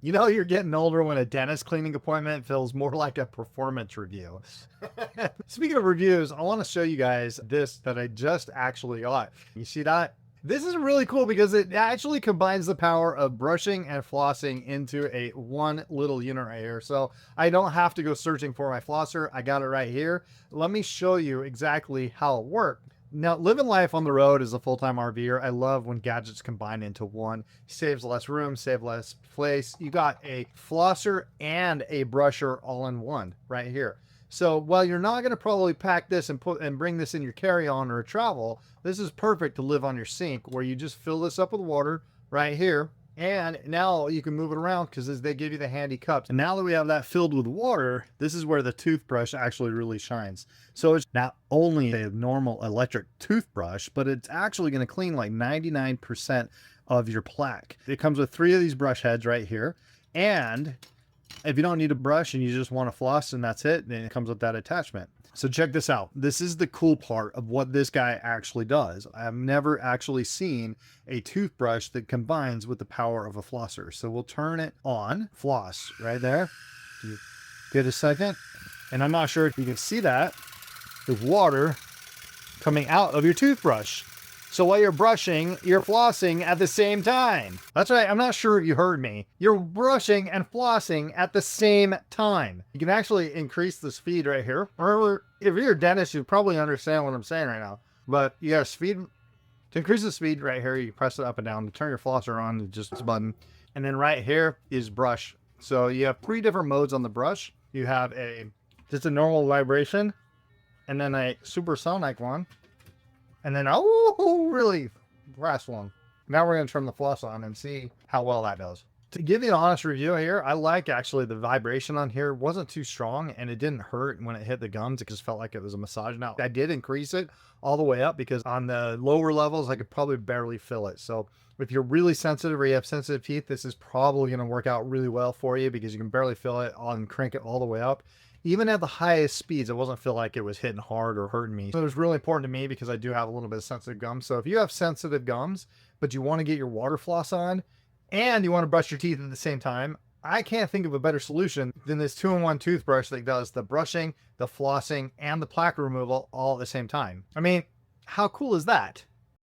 You know you're getting older when a dentist cleaning appointment feels more like a performance review. Speaking of reviews, I want to show you guys this that I just actually got. You see that? This is really cool because it actually combines the power of brushing and flossing into a one little unit right here. So I don't have to go searching for my flosser. I got it right here. Let me show you exactly how it works. Now, living life on the road as a full-time RVer, I love when gadgets combine into one. Saves less room, save less place. You got a flosser and a brusher all in one right here. So while you're not going to probably pack this and bring this in your carry-on or travel, this is perfect to live on your sink where you just fill this up with water right here. And now you can move it around because they give you the handy cups. And now that we have that filled with water, this is where the toothbrush actually really shines. So it's not only a normal electric toothbrush, but it's actually going to clean like 99% of your plaque. It comes with 3 of these brush heads right here. And if you don't need a brush and you just want to floss and that's it, then it comes with that attachment. So check this out. This is the cool part of what this guy actually does. I've never actually seen a toothbrush that combines with the power of a flosser. So we'll turn it on, floss right there. Get a second. And I'm not sure if you can see that. There's water coming out of your toothbrush. So while you're brushing, you're flossing at the same time. That's right. I'm not sure if you heard me. You're brushing and flossing at the same time. You can actually increase the speed right here. Or if you're a dentist, you probably understand what I'm saying right now. But you got a speed. To increase the speed right here, you press it up and down. To turn your flosser on, just this button. And then right here is brush. So you have 3 different modes on the brush. You have just a normal vibration. And then a supersonic one. And then, oh, really fast one. Now we're going to turn the floss on and see how well that does. To give you an honest review here, I like actually the vibration on here. It wasn't too strong and it didn't hurt when it hit the gums. It just felt like it was a massage. Now, I did increase it all the way up because on the lower levels, I could probably barely feel it. So if you're really sensitive or you have sensitive teeth, this is probably going to work out really well for you because you can barely feel it and crank it all the way up. Even at the highest speeds, it wasn't feel like it was hitting hard or hurting me. So it was really important to me because I do have a little bit of sensitive gums. So if you have sensitive gums, but you want to get your water floss on and you want to brush your teeth at the same time, I can't think of a better solution than this 2-in-1 toothbrush that does the brushing, the flossing, and the plaque removal all at the same time. I mean, how cool is that?